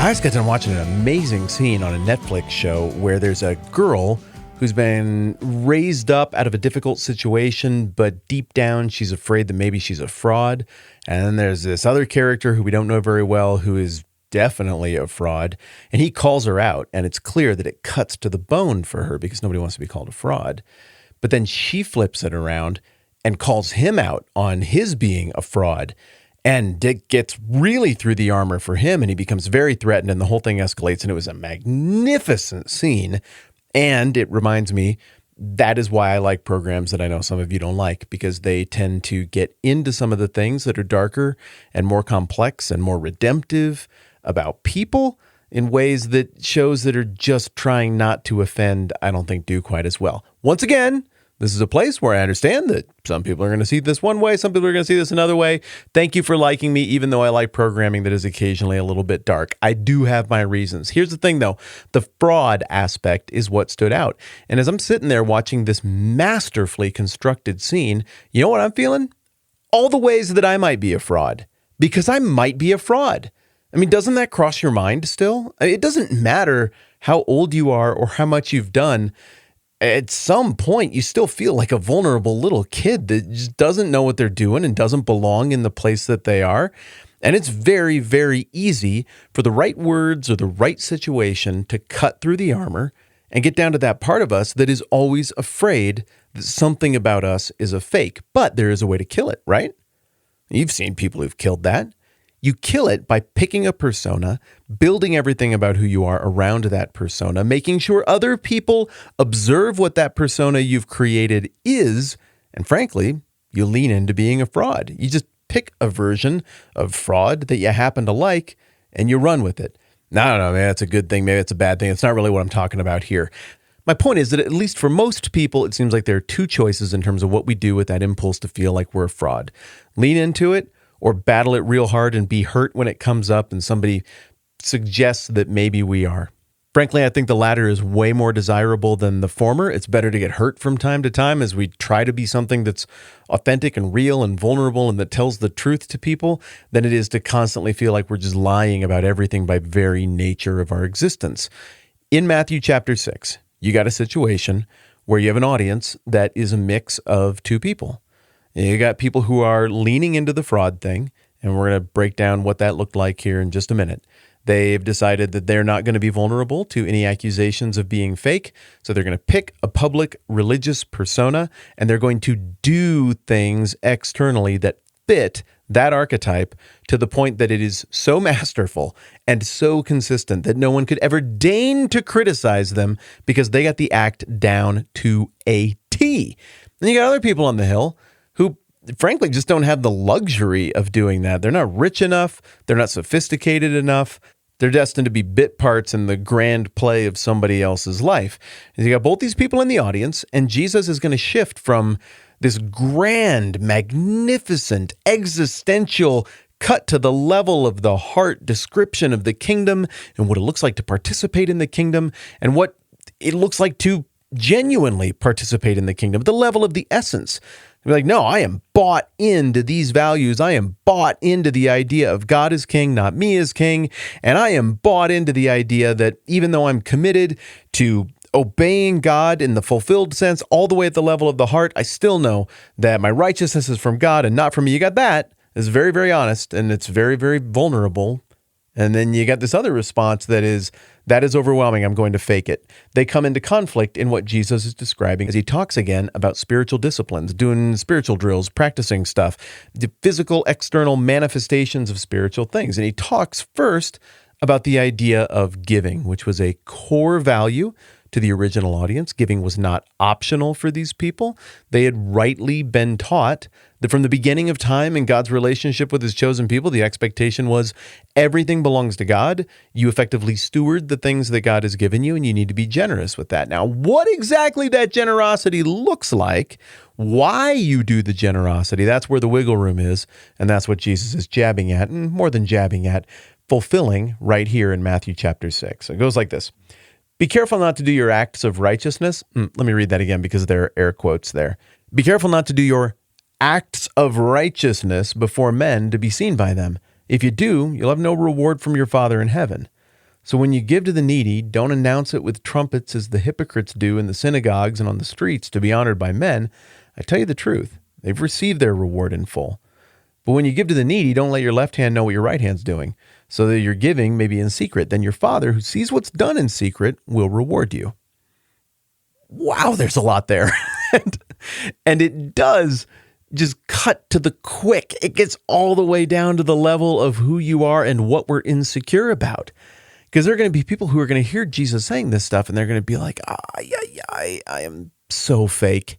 I just got done watching an amazing scene on a Netflix show where there's a girl who's been raised up out of a difficult situation, but deep down she's afraid that maybe she's a fraud. And then there's this other character who we don't know very well who is definitely a fraud. And he calls her out, and it's clear that it cuts to the bone for her because nobody wants to be called a fraud. But then she flips it around and calls him out on his being a fraud. And it gets really through the armor for him, and he becomes very threatened, and the whole thing escalates, and it was a magnificent scene. And it reminds me, that is why I like programs that I know some of you don't like, because they tend to get into some of the things that are darker and more complex and more redemptive about people in ways that shows that are just trying not to offend, I don't think do quite as well. Once again, this is a place where I understand that some people are going to see this one way, some people are going to see this another way. Thank you for liking me, even though I like programming that is occasionally a little bit dark. I do have my reasons. Here's the thing, though. The fraud aspect is what stood out. And as I'm sitting there watching this masterfully constructed scene, you know what I'm feeling? All the ways that I might be a fraud, because I might be a fraud. I mean, doesn't that cross your mind still? It doesn't matter how old you are or how much you've done. At some point, you still feel like a vulnerable little kid that just doesn't know what they're doing and doesn't belong in the place that they are. And it's very, very easy for the right words or the right situation to cut through the armor and get down to that part of us that is always afraid that something about us is a fake. But there is a way to kill it, right? You've seen people who've killed that. You kill it by picking a persona, building everything about who you are around that persona, making sure other people observe what that persona you've created is, and frankly, you lean into being a fraud. You just pick a version of fraud that you happen to like, and you run with it. Now, I don't know, maybe that's a good thing, maybe it's a bad thing. It's not really what I'm talking about here. My point is that at least for most people, it seems like there are two choices in terms of what we do with that impulse to feel like we're a fraud. Lean into it, or battle it real hard and be hurt when it comes up and somebody suggests that maybe we are. Frankly, I think the latter is way more desirable than the former. It's better to get hurt from time to time as we try to be something that's authentic and real and vulnerable and that tells the truth to people than it is to constantly feel like we're just lying about everything by very nature of our existence. In Matthew chapter 6, you got a situation where you have an audience that is a mix of two people. You got people who are leaning into the fraud thing, and we're going to break down what that looked like here in just a minute. They've decided that they're not going to be vulnerable to any accusations of being fake, so they're going to pick a public religious persona, and they're going to do things externally that fit that archetype to the point that it is so masterful and so consistent that no one could ever deign to criticize them because they got the act down to a T. Then you got other people on the hill who frankly just don't have the luxury of doing that. They're not rich enough. They're not sophisticated enough. They're destined to be bit parts in the grand play of somebody else's life. And you got both these people in the audience, and Jesus is going to shift from this grand, magnificent, existential, cut to the level of the heart description of the kingdom and what it looks like to participate in the kingdom and what it looks like to genuinely participate in the kingdom, the level of the essence. Be like, no, I am bought into these values. I am bought into the idea of God as king, not me as king. And I am bought into the idea that even though I'm committed to obeying God in the fulfilled sense, all the way at the level of the heart, I still know that my righteousness is from God and not from me. You got that. It's very, very honest, and it's very, very vulnerable. And then you got this other response that is overwhelming. I'm going to fake it. They come into conflict in what Jesus is describing as he talks again about spiritual disciplines, doing spiritual drills, practicing stuff, the physical external manifestations of spiritual things. And he talks first about the idea of giving, which was a core value to the original audience. Giving was not optional for these people. They had rightly been taught that from the beginning of time in God's relationship with his chosen people, the expectation was everything belongs to God. You effectively steward the things that God has given you, and you need to be generous with that. Now, what exactly that generosity looks like, why you do the generosity, that's where the wiggle room is, and that's what Jesus is jabbing at, and more than jabbing at, fulfilling right here in Matthew chapter 6. So it goes like this. Be careful not to do your acts of righteousness. Let me read that again because there are air quotes there. Be careful not to do your acts of righteousness before men to be seen by them. If you do, you'll have no reward from your Father in heaven. So when you give to the needy, don't announce it with trumpets as the hypocrites do in the synagogues and on the streets to be honored by men. I tell you the truth, they've received their reward in full. But when you give to the needy, don't let your left hand know what your right hand's doing, so that your giving may be in secret. Then your Father, who sees what's done in secret, will reward you. Wow, there's a lot there. and it does just cut to the quick. It gets all the way down to the level of who you are and what we're insecure about. Because there are going to be people who are going to hear Jesus saying this stuff, and they're going to be like, I am so fake.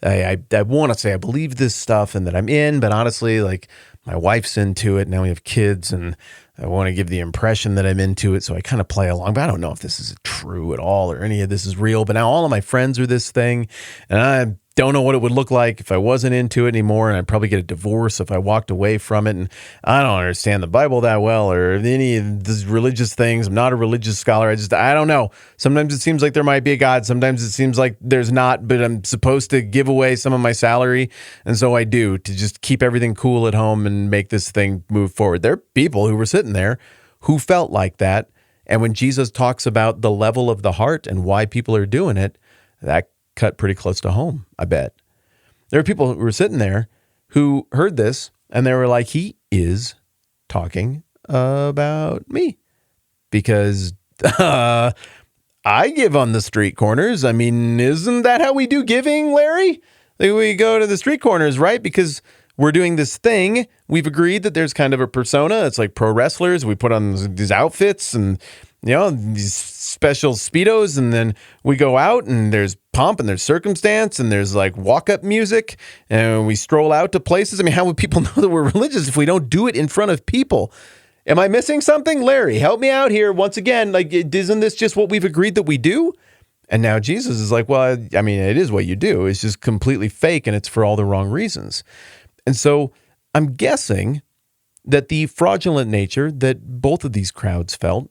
I want to say I believe this stuff and that I'm in, but honestly, like, my wife's into it. Now we have kids, and I want to give the impression that I'm into it, so I kind of play along. But I don't know if this is true at all or any of this is real. But now all of my friends are this thing, and I don't know what it would look like if I wasn't into it anymore, and I'd probably get a divorce if I walked away from it. And I don't understand the Bible that well or any of these religious things. I'm not a religious scholar. I don't know. Sometimes it seems like there might be a God. Sometimes it seems like there's not, but I'm supposed to give away some of my salary. And so I do, to just keep everything cool at home and make this thing move forward. There are people who were sitting there who felt like that. And when Jesus talks about the level of the heart and why people are doing it, that cut pretty close to home, I bet. There are people who were sitting there who heard this and they were like, he is talking about me because I give on the street corners. I mean, isn't that how we do giving, Larry? Like, we go to the street corners, right? Because we're doing this thing. We've agreed that there's kind of a persona. It's like pro wrestlers. We put on these outfits and, you know, these special Speedos, and then we go out and there's pomp and there's circumstance and there's like walk-up music and we stroll out to places. I mean, how would people know that we're religious if we don't do it in front of people? Am I missing something? Larry, help me out here. Once again, like, isn't this just what we've agreed that we do? And now Jesus is like, well, I mean, it is what you do. It's just completely fake and it's for all the wrong reasons. And so I'm guessing that the fraudulent nature that both of these crowds felt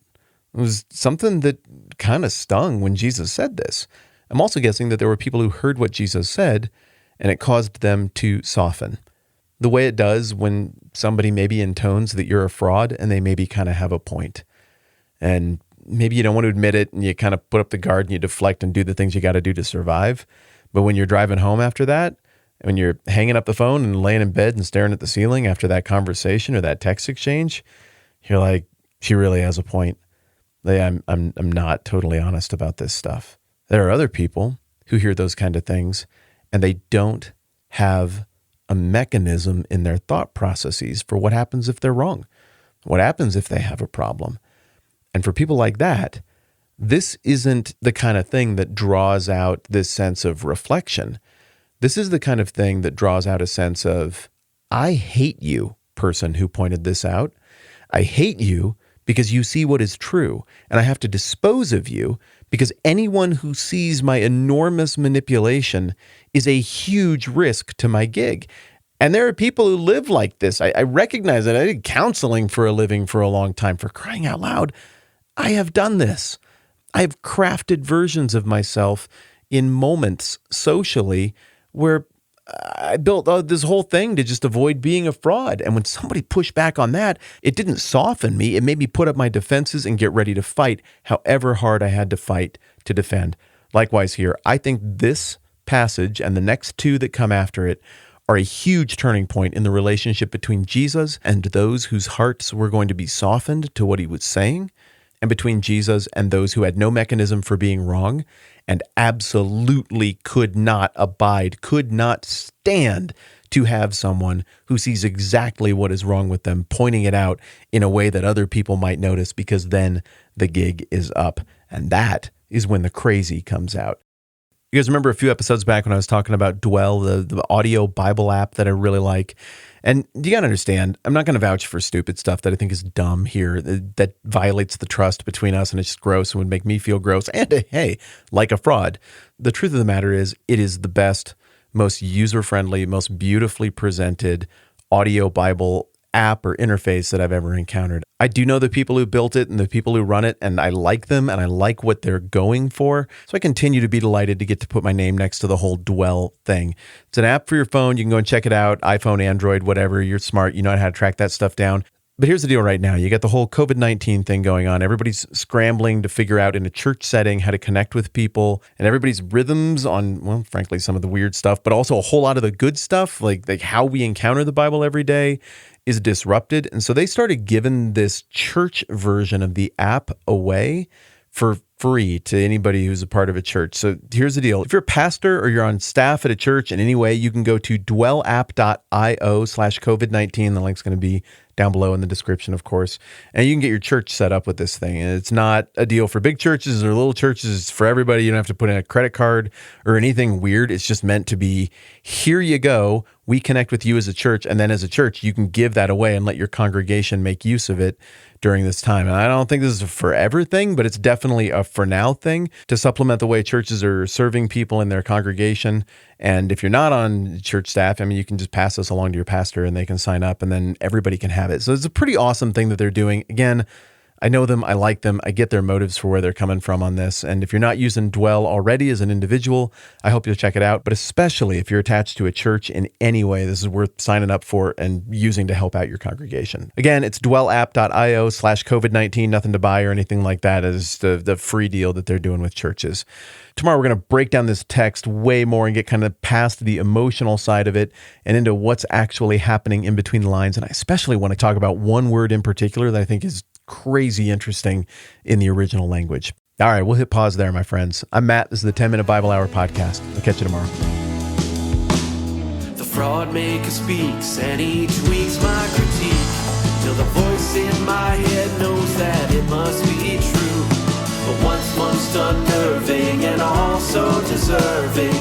was something that kind of stung when Jesus said this. I'm also guessing that there were people who heard what Jesus said and it caused them to soften. The way it does when somebody maybe intones that you're a fraud and they maybe kind of have a point. And maybe you don't want to admit it and you kind of put up the guard and you deflect and do the things you got to do to survive. But when you're driving home after that, when you're hanging up the phone and laying in bed and staring at the ceiling after that conversation or that text exchange, you're like, she really has a point. I'm not totally honest about this stuff. There are other people who hear those kind of things and they don't have a mechanism in their thought processes for what happens if they're wrong, what happens if they have a problem. And for people like that, this isn't the kind of thing that draws out this sense of reflection. This is the kind of thing that draws out a sense of, I hate you, person who pointed this out. I hate you because you see what is true, and I have to dispose of you because anyone who sees my enormous manipulation is a huge risk to my gig. And there are people who live like this. I recognize that. I did counseling for a living for a long time. For crying out loud, I have done this. I have crafted versions of myself in moments socially where I built this whole thing to just avoid being a fraud. And when somebody pushed back on that, it didn't soften me. It made me put up my defenses and get ready to fight however hard I had to fight to defend. Likewise here, I think this passage and the next two that come after it are a huge turning point in the relationship between Jesus and those whose hearts were going to be softened to what he was saying, and between Jesus and those who had no mechanism for being wrong and absolutely could not abide, could not stand to have someone who sees exactly what is wrong with them, pointing it out in a way that other people might notice, because then the gig is up. And that is when the crazy comes out. You guys remember a few episodes back when I was talking about Dwell, the audio Bible app that I really like? And you got to understand, I'm not going to vouch for stupid stuff that I think is dumb here, that violates the trust between us and it's just gross and would make me feel gross. And hey, like a fraud. The truth of the matter is, it is the best, most user-friendly, most beautifully presented audio Bible app or interface that I've ever encountered. I do know the people who built it and the people who run it, and I like them and I like what they're going for. So I continue to be delighted to get to put my name next to the whole Dwell thing. It's an app for your phone. You can go and check it out. iPhone, Android, whatever. You're smart. You know how to track that stuff down. But here's the deal right now. You got the whole COVID-19 thing going on. Everybody's scrambling to figure out in a church setting how to connect with people, and everybody's rhythms on, well, frankly, some of the weird stuff, but also a whole lot of the good stuff, like how we encounter the Bible every day is disrupted. And so they started giving this church version of the app away for free to anybody who's a part of a church. So here's the deal. If you're a pastor or you're on staff at a church in any way, you can go to dwellapp.io/COVID-19. The link's going to be down below in the description, of course. And you can get your church set up with this thing. And it's not a deal for big churches or little churches. It's for everybody. You don't have to put in a credit card or anything weird. It's just meant to be, here you go. We connect with you as a church. And then as a church, you can give that away and let your congregation make use of it during this time. And I don't think this is a forever thing, but it's definitely a for now thing to supplement the way churches are serving people in their congregation. And if you're not on church staff, I mean, you can just pass this along to your pastor and they can sign up and then everybody can have it. So it's a pretty awesome thing that they're doing. Again, I know them. I like them. I get their motives for where they're coming from on this. And if you're not using Dwell already as an individual, I hope you'll check it out. But especially if you're attached to a church in any way, this is worth signing up for and using to help out your congregation. Again, it's dwellapp.io/COVID-19. Nothing to buy or anything like that. It's the free deal that they're doing with churches. Tomorrow, we're going to break down this text way more and get kind of past the emotional side of it and into what's actually happening in between the lines. And I especially want to talk about one word in particular that I think is crazy interesting in the original language. All right, we'll hit pause there, my friends. I'm Matt. This is the 10-Minute Bible Hour podcast. I'll catch you tomorrow. The Fraudmaker speaks, and each week's my critique, till the voice in my head knows that it must be true. But once most unnerving and also deserving,